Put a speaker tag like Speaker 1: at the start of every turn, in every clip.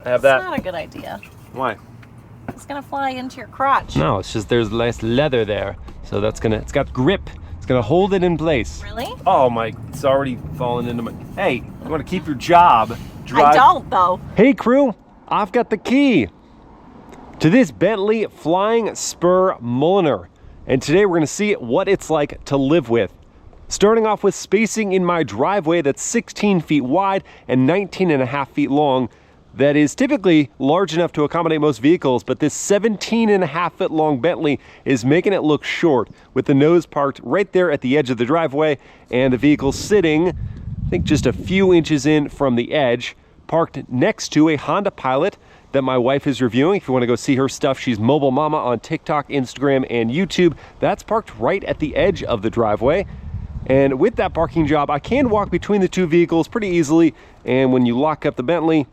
Speaker 1: I have that.
Speaker 2: It's not a good idea.
Speaker 1: Why?
Speaker 2: It's gonna fly into your crotch.
Speaker 1: No, it's just there's nice leather there. So that's gonna, it's got grip. It's gonna hold it in place.
Speaker 2: Really?
Speaker 1: Oh my, it's already fallen into my, hey, you wanna keep your job?
Speaker 2: I don't though.
Speaker 1: Hey crew, I've got the key to this Bentley Flying Spur Mulliner. And today we're gonna see what it's like to live with. Starting off with spacing in my driveway that's 16 feet wide and 19.5 feet long. That is typically large enough to accommodate most vehicles, but this 17.5 foot long Bentley is making it look short, with the nose parked right there at the edge of the driveway and the vehicle sitting, I think just a few inches in from the edge, parked next to a Honda Pilot that my wife is reviewing. If you want to go see her stuff, she's Mobile Mama on TikTok, Instagram, and YouTube. That's parked right at the edge of the driveway. And with that parking job, I can walk between the two vehicles pretty easily. And when you lock up the Bentley,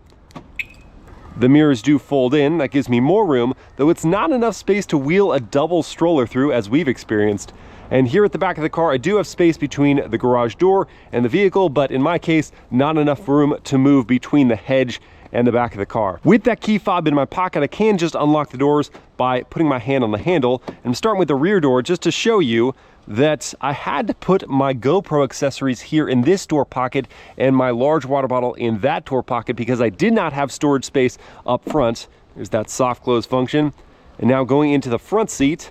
Speaker 1: the mirrors do fold in. That gives me more room, though it's not enough space to wheel a double stroller through, as we've experienced. And here at the back of the car, I do have space between the garage door and the vehicle, but in my case, not enough room to move between the hedge and the back of the car. With that key fob in my pocket, I can just unlock the doors by putting my hand on the handle. And I'm starting with the rear door just to show you that I had to put my GoPro accessories here in this door pocket and my large water bottle in that door pocket because I did not have storage space up front. There's that soft close function. And now going into the front seat,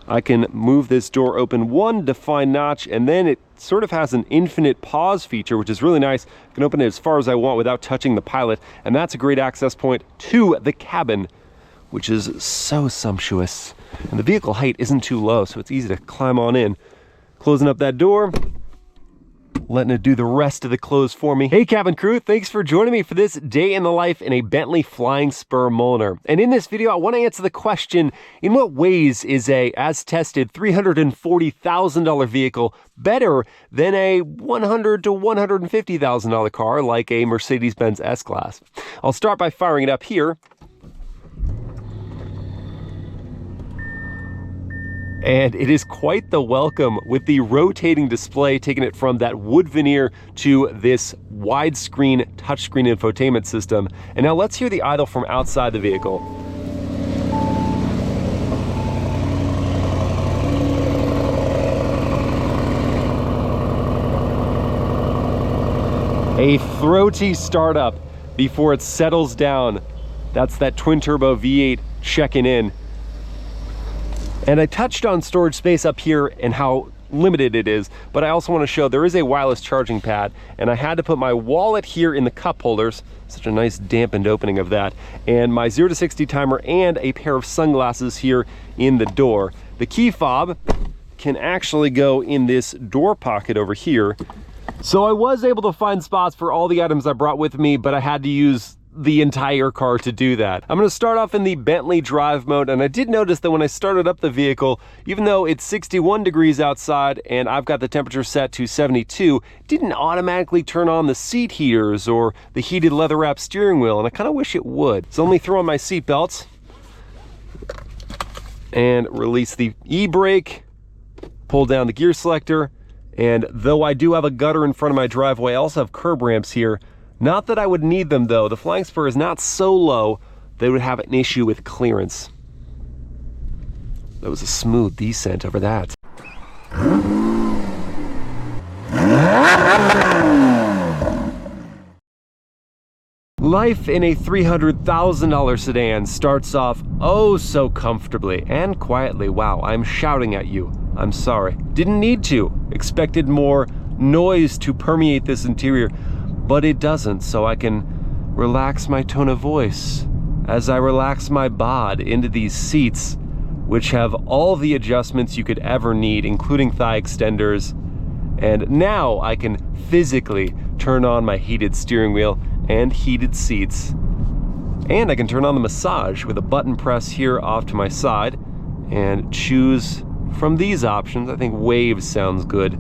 Speaker 1: I can move this door open one defined notch, and then it sort of has an infinite pause feature, which is really nice. I can open it as far as I want without touching the Pilot, and that's a great access point to the cabin, which is so sumptuous. And the vehicle height isn't too low, so it's easy to climb on in. Closing up that door, letting it do the rest of the close for me. Hey cabin crew, thanks for joining me for this day in the life in a Bentley Flying Spur Mulliner. And in this video, I want to answer the question, in what ways is a, as tested, $340,000 vehicle better than a $100,000 to $150,000 car like a Mercedes-Benz S-Class? I'll start by firing it up here. And it is quite the welcome with the rotating display, taking it from that wood veneer to this widescreen touchscreen infotainment system. And now let's hear the idle from outside the vehicle. A throaty startup before it settles down. That's that twin turbo V8 checking in. And I touched on storage space up here and how limited it is, but I also want to show there is a wireless charging pad, and I had to put my wallet here in the cup holders, such a nice dampened opening of that, and my 0 to 60 timer and a pair of sunglasses here in the door. The key fob can actually go in this door pocket over here. So I was able to find spots for all the items I brought with me, but I had to use the entire car to do that. I'm going to start off in the Bentley drive mode, and I did notice that when I started up the vehicle, even though it's 61 degrees outside and I've got the temperature set to 72, it didn't automatically turn on the seat heaters or the heated leather wrap steering wheel, and I kind of wish it would. So let me throw on my seat belts and release the e-brake, pull down the gear selector, and though I do have a gutter in front of my driveway, I also have curb ramps here. Not that I would need them though. The Flying Spur is not so low they would have an issue with clearance. That was a smooth descent over that. Life in a $300,000 sedan starts off oh so comfortably and quietly. Wow, I'm shouting at you. I'm sorry. Didn't need to. Expected more noise to permeate this interior. But it doesn't, so I can relax my tone of voice as I relax my bod into these seats, which have all the adjustments you could ever need, including thigh extenders. And now I can physically turn on my heated steering wheel and heated seats. And I can turn on the massage with a button press here off to my side and choose from these options. I think wave sounds good.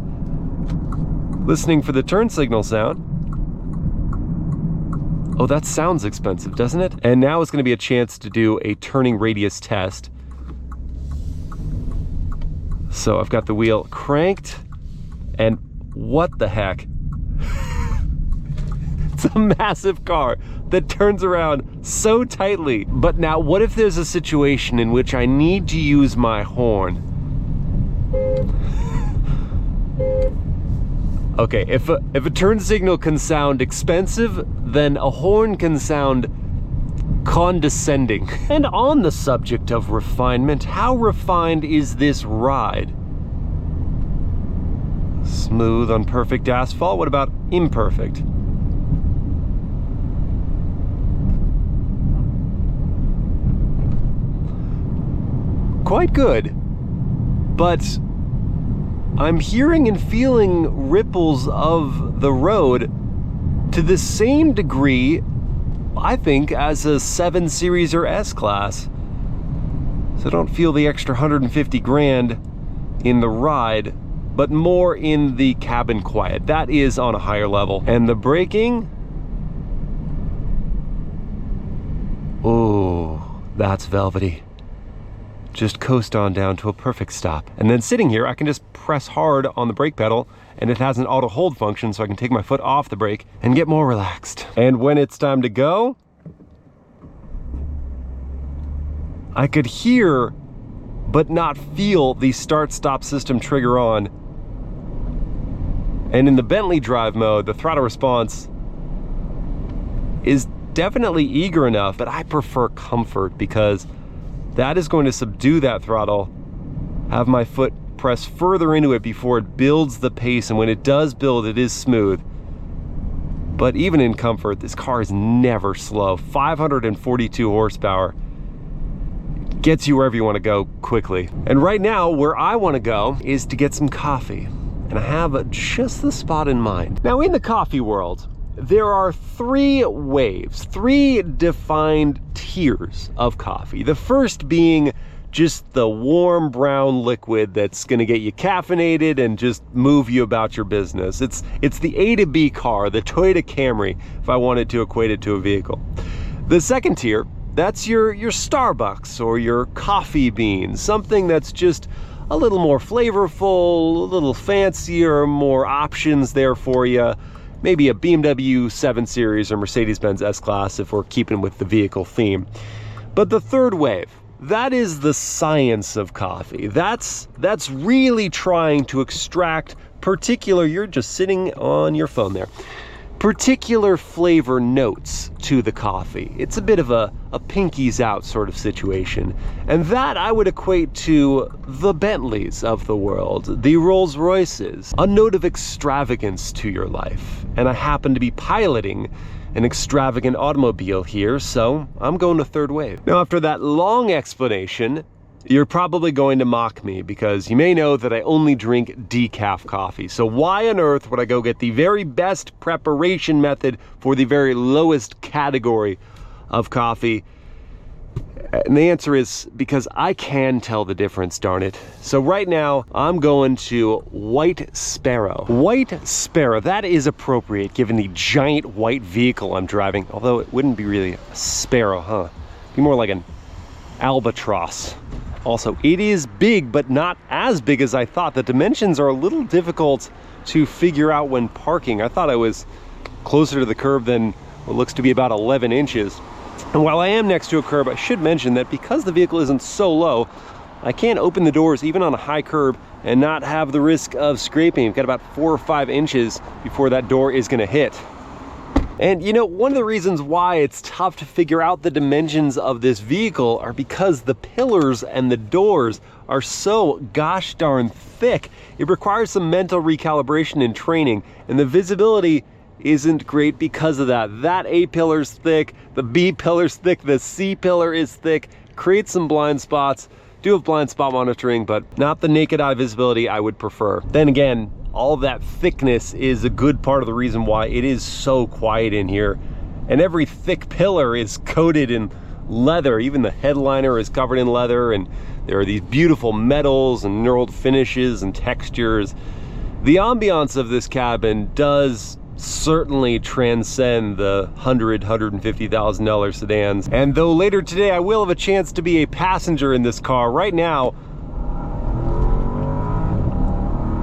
Speaker 1: Listening for the turn signal sound. Oh, that sounds expensive, doesn't it? And now it's going to be a chance to do a turning radius test. So I've got the wheel cranked, and what the heck? It's a massive car. that turns around so tightly. But now, what if there's a situation in which I need to use my horn? Okay, if a turn signal can sound expensive, then a horn can sound condescending. And on the subject of refinement, how refined is this ride? Smooth on perfect asphalt. What about imperfect? Quite good, but I'm hearing and feeling ripples of the road to the same degree, I think, as a 7 Series or S-Class. So I don't feel the extra 150 grand in the ride, but more in the cabin quiet. That is on a higher level. And the braking, oh, that's velvety. Just coast on down to a perfect stop. And then sitting here, I can just press hard on the brake pedal, and it has an auto hold function, so I can take my foot off the brake and get more relaxed. And when it's time to go, I could hear but not feel the start-stop system trigger on. And in the Bentley drive mode, the throttle response is definitely eager enough, but I prefer comfort because that is going to subdue that throttle, have my foot press further into it before it builds the pace, and when it does build, it is smooth. But even in comfort, this car is never slow. 542 horsepower. Gets you wherever you want to go quickly. And right now, where I want to go is to get some coffee. And I have just the spot in mind. Now, in the coffee world, there are 3 waves, 3 defined tiers of coffee. The first being just the warm brown liquid that's gonna get you caffeinated and just move you about your business. It's the A to B car, the Toyota Camry, if I wanted to equate it to a vehicle. The second tier, that's your Starbucks or your coffee beans, something that's just a little more flavorful, a little fancier, more options there for you. Maybe a BMW 7 Series or Mercedes-Benz S-Class if we're keeping with the vehicle theme. But the third wave, that is the science of coffee. That's really trying to extract particular, you're just sitting on your phone there, particular flavor notes to the coffee. It's a bit of a pinkies out sort of situation. And that I would equate to the Bentleys of the world, the Rolls Royces, a note of extravagance to your life. And I happen to be piloting an extravagant automobile here, so I'm going to third wave. Now, after that long explanation, you're probably going to mock me because you may know that I only drink decaf coffee. So why on earth would I go get the very best preparation method for the very lowest category of coffee? And the answer is because I can tell the difference, darn it. So right now, I'm going to White Sparrow. White Sparrow, that is appropriate given the giant white vehicle I'm driving. Although it wouldn't be really a sparrow, huh? It'd be more like an albatross. Also, it is big, but not as big as I thought. The dimensions are a little difficult to figure out when parking. I thought I was closer to the curb than what looks to be about 11 inches. And while I am next to a curb, I should mention that because the vehicle isn't so low, I can't open the doors even on a high curb and not have the risk of scraping. I've got about 4 or 5 inches before that door is gonna hit. And you know, one of the reasons why it's tough to figure out the dimensions of this vehicle are because the pillars and the doors are so gosh darn thick. It requires some mental recalibration and training, and the visibility isn't great because of that. That A pillar's thick, the B pillar's thick, the C pillar is thick, creates some blind spots. Do have blind spot monitoring, but not the naked eye visibility I would prefer. Then again, all that thickness is a good part of the reason why it is so quiet in here. And every thick pillar is coated in leather. Even the headliner is covered in leather, and there are these beautiful metals and knurled finishes and textures. The ambiance of this cabin does certainly transcend the $150,000 sedans. And though later today I will have a chance to be a passenger in this car, right now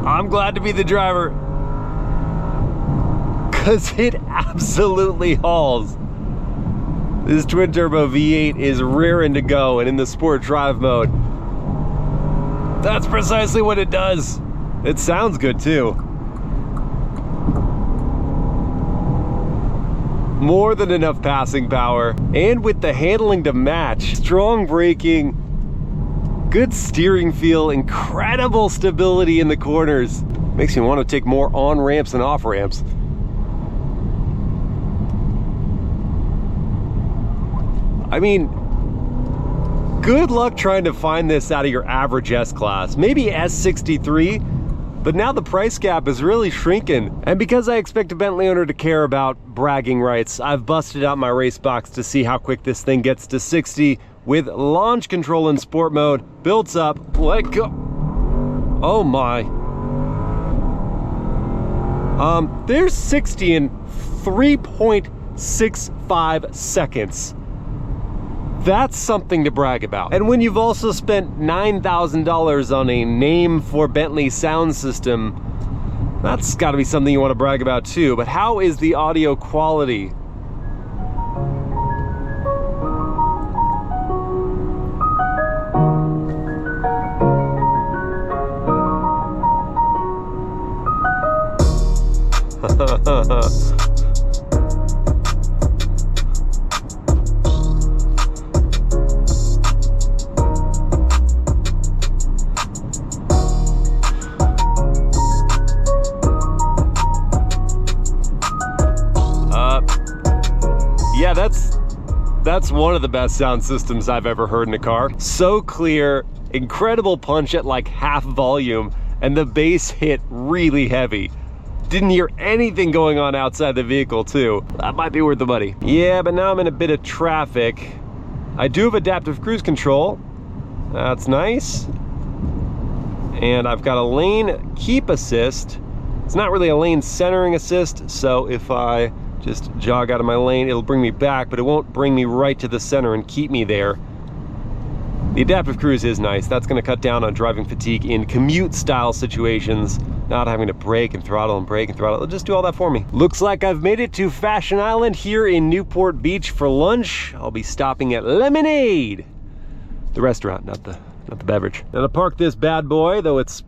Speaker 1: I'm glad to be the driver because it absolutely hauls. This twin-turbo V8 is raring to go, and in the sport drive mode, that's precisely what it does. It sounds good too. More than enough passing power, and with the handling to match. Strong braking, good steering feel, incredible stability in the corners. Makes me want to take more on ramps than off ramps. I mean, good luck trying to find this out of your average S-Class. Maybe S63, but now the price gap is really shrinking. And because I expect a Bentley owner to care about bragging rights, I've busted out my race box to see how quick this thing gets to 60 with launch control in sport mode. Builds up, let go. Oh my. There's 60 in 3.65 seconds. That's something to brag about. And when you've also spent $9,000 on a Naim for Bentley sound system, that's gotta be something you wanna brag about too. But how is the audio quality? Yeah, that's one of the best sound systems I've ever heard in a car. So clear, incredible punch at like half volume, and the bass hit really heavy. Didn't hear anything going on outside the vehicle too. That might be worth the money. Yeah, but now I'm in a bit of traffic. I do have adaptive cruise control. That's nice. And I've got a lane keep assist. It's not really a lane centering assist, so if I just jog out of my lane, it'll bring me back, but it won't bring me right to the center and keep me there. The adaptive cruise is nice. That's gonna cut down on driving fatigue in commute style situations, not having to brake and throttle and brake and throttle. It'll just do all that for me. Looks like I've made it to Fashion Island here in Newport Beach for lunch. I'll be stopping at Lemonade, the restaurant, not the beverage. Now to park this bad boy, though it's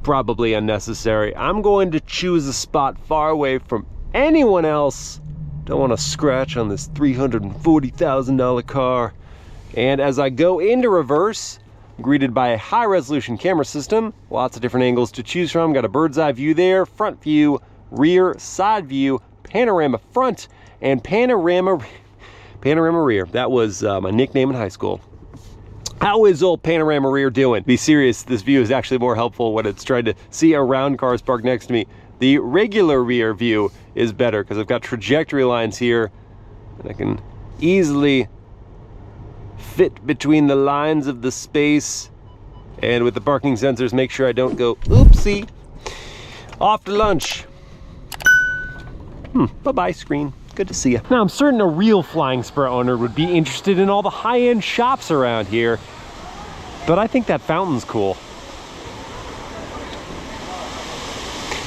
Speaker 1: probably unnecessary, I'm going to choose a spot far away from anyone else. Don't want to scratch on this $340,000 car. And as I go into reverse, I'm greeted by a high resolution camera system, lots of different angles to choose from. Got a bird's eye view there, front view, rear, side view, panorama front, and panorama rear. That was my nickname in high school. How is old panorama rear doing? Be serious, this view is actually more helpful when it's trying to see around cars parked next to me. The regular rear view is better because I've got trajectory lines here and I can easily fit between the lines of the space, and with the parking sensors make sure I don't go oopsie. Off to lunch. Bye-bye screen. Good to see you. Now I'm certain a real Flying Spur owner would be interested in all the high-end shops around here, but I think that fountain's cool.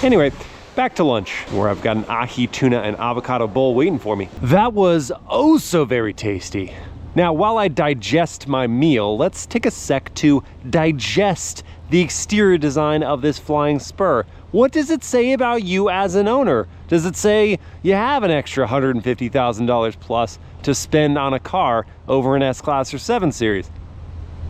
Speaker 1: Anyway, back to lunch, where I've got an ahi tuna and avocado bowl waiting for me. That was oh so very tasty. Now, while I digest my meal, let's take a sec to digest the exterior design of this Flying Spur. What does it say about you as an owner? Does it say you have an extra $150,000 plus to spend on a car over an S-Class or 7 Series?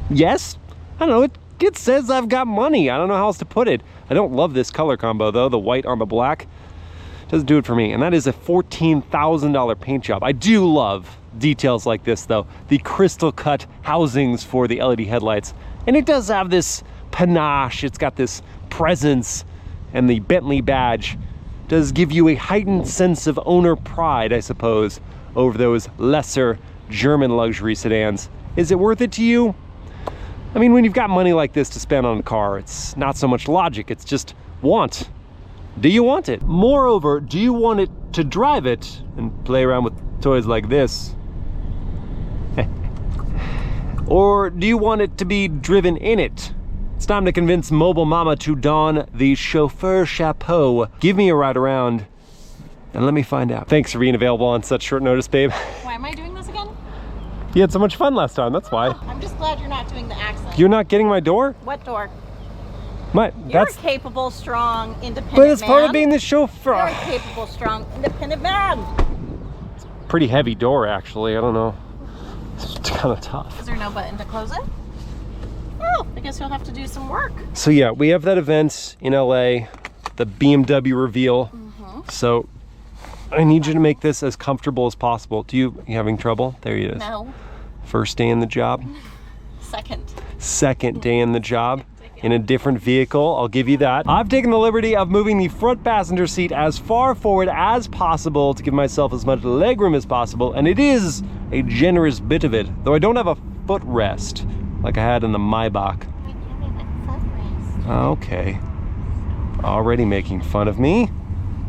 Speaker 1: Yes? I don't know, it says I've got money. I don't know how else to put it. I don't love this color combo though, the white on the black. Doesn't do it for me, and that is a $14,000 paint job. I do love details like this though. The crystal cut housings for the LED headlights. And it does have this panache, it's got this presence, and the Bentley badge does give you a heightened sense of owner pride, I suppose, over those lesser German luxury sedans. Is it worth it to you? I mean, when you've got money like this to spend on a car, it's not so much logic, it's just want. Do you want it? Moreover, do you want it to drive it and play around with toys like this? Or do you want it to be driven in it? It's time to convince Mobile Mama to don the chauffeur chapeau. Give me a ride around and let me find out. Thanks for being available on such short notice, babe.
Speaker 2: Why am I doing this again?
Speaker 1: You had so much fun last time, that's why.
Speaker 2: I'm just glad you're not doing the accent.
Speaker 1: You're not getting my door?
Speaker 2: What door?
Speaker 1: You're
Speaker 2: a capable, strong, independent
Speaker 1: But it's
Speaker 2: man.
Speaker 1: part of being the chauffeur.
Speaker 2: You're a capable, strong, independent man.
Speaker 1: Pretty heavy door, actually. I don't know. It's kind of tough.
Speaker 2: Is there no button to close it? Oh, I guess you'll have to do some work.
Speaker 1: So yeah, we have that event in LA, the BMW reveal. So I need you to make this as comfortable as possible. You having trouble? There it is.
Speaker 2: No.
Speaker 1: First day in the job. Second day in the job. In a different vehicle, I'll give you that. I've taken the liberty of moving the front passenger seat as far forward as possible to give myself as much legroom as possible, and it is a generous bit of it, though I don't have a footrest like I had in the Maybach. Okay. Already making fun of me.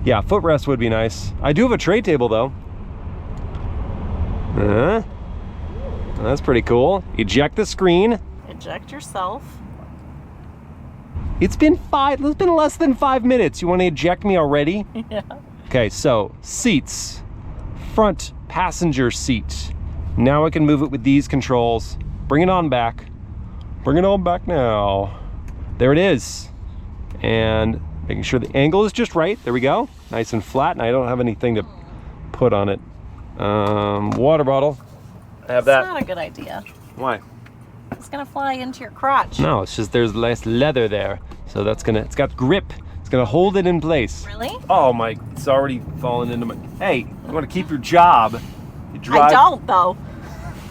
Speaker 1: Yeah, footrest would be nice. I do have a tray table though. That's pretty cool. Eject the screen.
Speaker 2: Eject yourself.
Speaker 1: It's been less than 5 minutes. You want to eject me already?
Speaker 2: Yeah.
Speaker 1: Okay, so seats. Front passenger seat. Now I can move it with these controls. Bring it on back. Bring it on back now. There it is. And making sure the angle is just right. There we go. Nice and flat, and I don't have anything to put on it. Water bottle. I have that.
Speaker 2: That's not a good idea.
Speaker 1: Why?
Speaker 2: It's gonna fly into your crotch.
Speaker 1: No, it's just there's less leather there. So it's got grip. It's gonna hold it in place.
Speaker 2: Really?
Speaker 1: Oh my, it's already fallen into my, hey, you wanna keep your job. You drive.
Speaker 2: I don't though.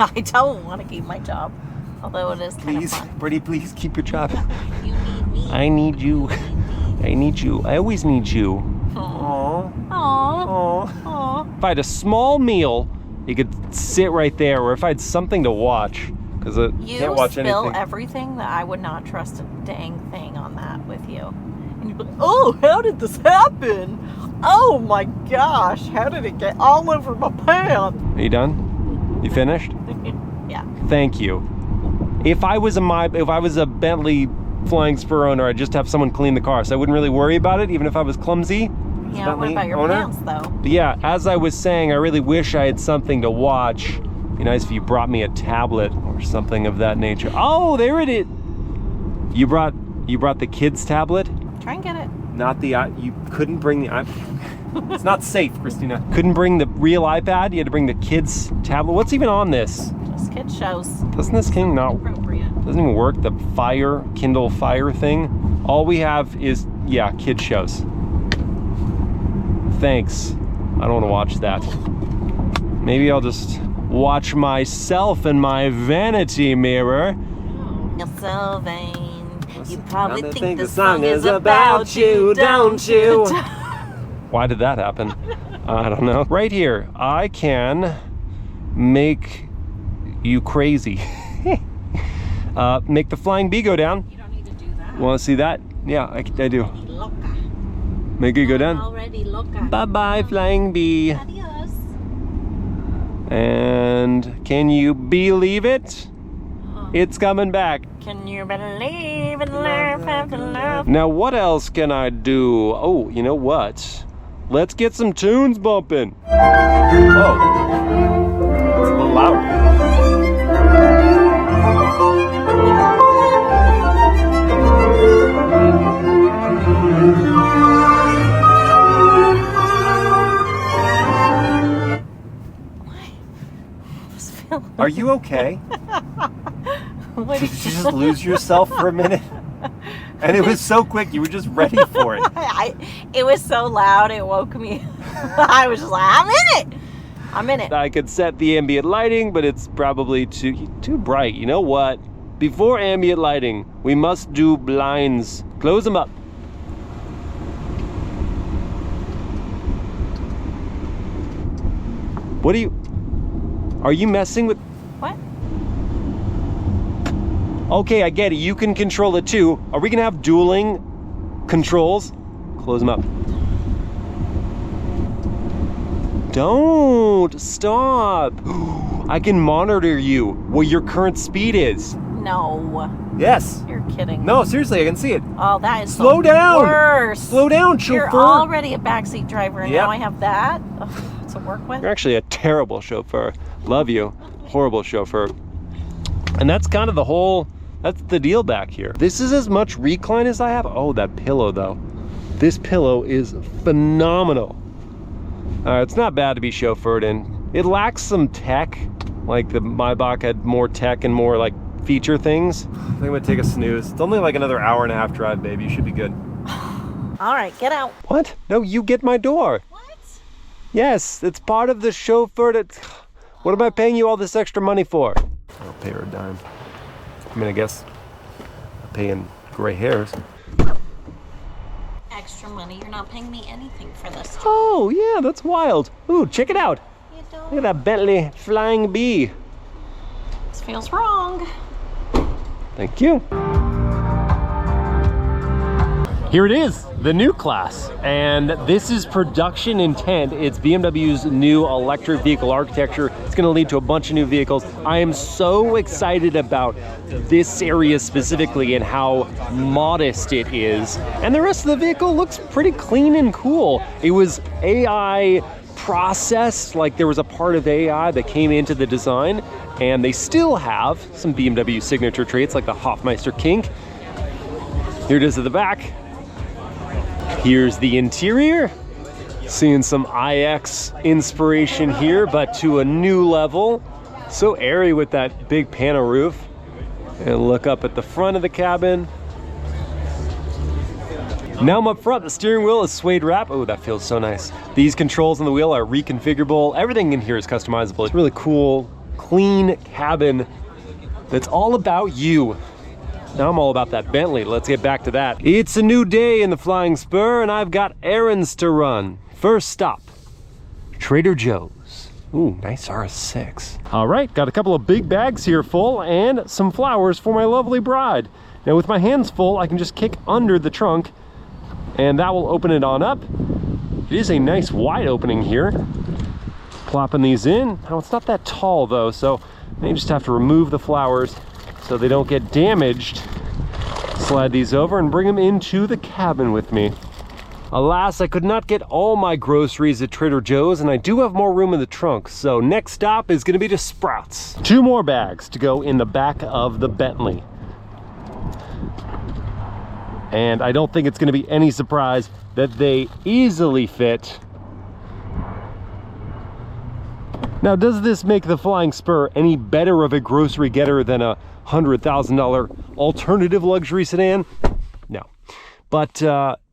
Speaker 2: I don't want to keep my job. Although it is kind of
Speaker 1: Please,
Speaker 2: fun.
Speaker 1: Pretty please keep your job.
Speaker 2: You need me.
Speaker 1: I need you. I need you. I always need you.
Speaker 2: Aww.
Speaker 1: Aww.
Speaker 2: Aww.
Speaker 1: Aww.
Speaker 2: Aww.
Speaker 1: If I had a small meal, you could sit right there, or if I had something to watch, because I can't watch anything.
Speaker 2: You spill everything that I would not trust a dang thing on that with you. And you'd be like, oh, how did this happen? Oh my gosh, how did it get all over my pants?
Speaker 1: Are you done? You finished?
Speaker 2: Yeah.
Speaker 1: Thank you. If I was a Bentley Flying Spur owner, I'd just have someone clean the car, so I wouldn't really worry about it, even if I was clumsy.
Speaker 2: Yeah, what about your pants though?
Speaker 1: But yeah, as I was saying, I really wish I had something to watch. It'd be nice if you brought me a tablet or something of that nature. Oh, there it is. You brought the kids' tablet?
Speaker 2: Try and get it.
Speaker 1: Not the you couldn't bring the It's not safe, Christina. Couldn't bring the real iPad. You had to bring the kids' tablet. What's even on this?
Speaker 2: Just kid shows.
Speaker 1: Doesn't this thing not
Speaker 2: Appropriate.
Speaker 1: doesn't even work? The Kindle Fire thing. All we have is kid shows. Thanks. I don't want to watch that. Maybe I'll just watch myself in my vanity mirror.
Speaker 2: You're so vain. You probably
Speaker 1: I
Speaker 2: think the song is about you, don't you?
Speaker 1: Why did that happen? I don't know. Right here, I can make you crazy. Make the flying bee go down.
Speaker 2: You don't need to do that.
Speaker 1: Want to see that? Yeah, I do.
Speaker 2: Loca.
Speaker 1: Make it go down.
Speaker 2: Already loca.
Speaker 1: Bye-bye, flying bee.
Speaker 2: Adios.
Speaker 1: And can you believe it? It's coming back.
Speaker 2: Can you believe in love after love?
Speaker 1: Now what else can I do? Oh, you know what? Let's get some tunes bumping. Oh, it's a little loud. Are you okay?
Speaker 2: What
Speaker 1: Did you just lose yourself for a minute? And it was so quick, you were just ready for it.
Speaker 2: It was so loud, it woke me. I was just like, I'm in it. I'm in it.
Speaker 1: I could set the ambient lighting, but it's probably too bright. You know what? Before ambient lighting, we must do blinds. Close them up. Are you messing with?
Speaker 2: What?
Speaker 1: Okay, I get it. You can control it too. Are we gonna have dueling controls? Close them up. Don't stop. I can monitor you what your current speed is.
Speaker 2: No.
Speaker 1: Yes.
Speaker 2: You're kidding.
Speaker 1: No, seriously, I can see it.
Speaker 2: Oh, that is
Speaker 1: Slow
Speaker 2: the
Speaker 1: down.
Speaker 2: worst.
Speaker 1: Slow down, chauffeur.
Speaker 2: You're already a backseat driver, and
Speaker 1: Yep.
Speaker 2: now I have that to work with.
Speaker 1: You're actually a terrible chauffeur. Love you. horrible chauffeur. And that's kind of the whole, that's the deal back here. This is as much recline as I have. Oh, that pillow though. This pillow is phenomenal. It's not bad to be chauffeured in. It lacks some tech, like the Maybach had more tech and more like feature things. I think I'm gonna take a snooze. It's only like another hour and a half drive, baby. You should be good.
Speaker 2: All right, get out.
Speaker 1: What? No, you get my door.
Speaker 2: What?
Speaker 1: Yes, it's part of the chauffeur. What am I paying you all this extra money for? I'll pay her a dime. I mean, I guess I'm paying gray hairs.
Speaker 2: Extra money? You're not paying me anything for this.
Speaker 1: Oh, yeah, that's wild. Ooh, check it out.
Speaker 2: You don't.
Speaker 1: Look at that Bentley Flying Bee.
Speaker 2: This feels wrong.
Speaker 1: Thank you. Here it is, the new class, and this is production intent. It's BMW's new electric vehicle architecture. It's gonna lead to a bunch of new vehicles. I am so excited about this area specifically and how modest it is. And the rest of the vehicle looks pretty clean and cool. It was AI processed, like there was a part of AI that came into the design, and they still have some BMW signature traits like the Hofmeister kink. Here it is at the back. Here's the interior. Seeing some iX inspiration here, but to a new level. So airy with that big panel roof. And look up at the front of the cabin. Now I'm up front, the steering wheel is suede wrap. Oh, that feels so nice. These controls on the wheel are reconfigurable. Everything in here is customizable. It's really cool, clean cabin that's all about you. Now I'm all about that Bentley. Let's get back to that. It's a new day in the Flying Spur, and I've got errands to run. First stop, Trader Joe's. Ooh, nice RS6. All right, got a couple of big bags here full and some flowers for my lovely bride. Now with my hands full, I can just kick under the trunk and that will open it on up. It is a nice wide opening here. Plopping these in. Now it's not that tall though, so I just have to remove the flowers so they don't get damaged. Slide these over and bring them into the cabin with me. Alas, I could not get all my groceries at Trader Joe's, and I do have more room in the trunk, so next stop is gonna be to Sprouts. 2 more bags to go in the back of the Bentley. And I don't think it's gonna be any surprise that they easily fit. Now, does this make the Flying Spur any better of a grocery getter than a $100,000 alternative luxury sedan? No, but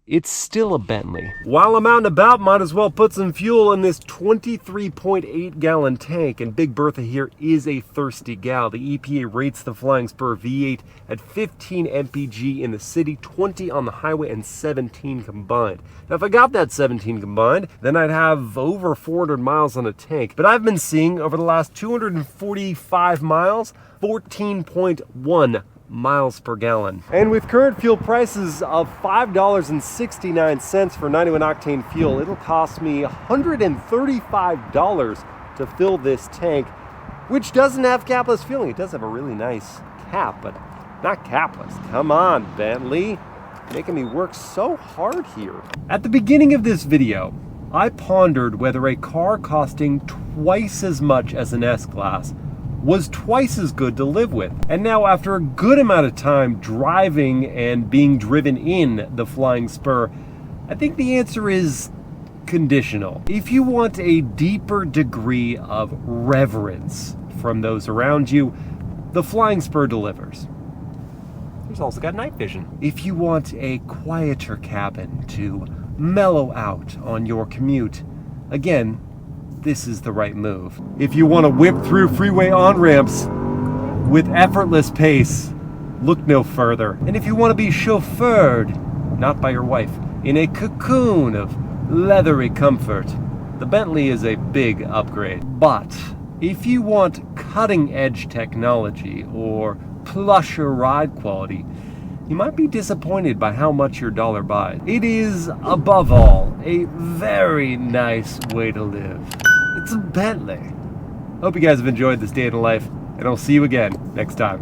Speaker 1: it's still a Bentley. While I'm out and about, might as well put some fuel in this 23.8 gallon tank, and Big Bertha here is a thirsty gal. The EPA rates the Flying Spur V8 at 15 mpg in the city, 20 on the highway, and 17 combined. Now if I got that 17 combined, then I'd have over 400 miles on a tank, but I've been seeing over the last 245 miles, 14.1 miles per gallon. And with current fuel prices of $5.69 for 91 octane fuel, it'll cost me $135 to fill this tank, which doesn't have capless fueling. It does have a really nice cap, but not capless. Come on, Bentley. Making me work so hard here. At the beginning of this video, I pondered whether a car costing twice as much as an S-Class was twice as good to live with. And now after a good amount of time driving and being driven in the Flying Spur, I think the answer is conditional. If you want a deeper degree of reverence from those around you, the Flying Spur delivers. There's also got night vision. If you want a quieter cabin to mellow out on your commute, again, this is the right move. If you want to whip through freeway on-ramps with effortless pace, look no further. And if you want to be chauffeured, not by your wife, in a cocoon of leathery comfort, the Bentley is a big upgrade. But if you want cutting-edge technology or plusher ride quality, you might be disappointed by how much your dollar buys. It is, above all, a very nice way to live. It's a Bentley. Hope you guys have enjoyed this day in the life, and I'll see you again next time.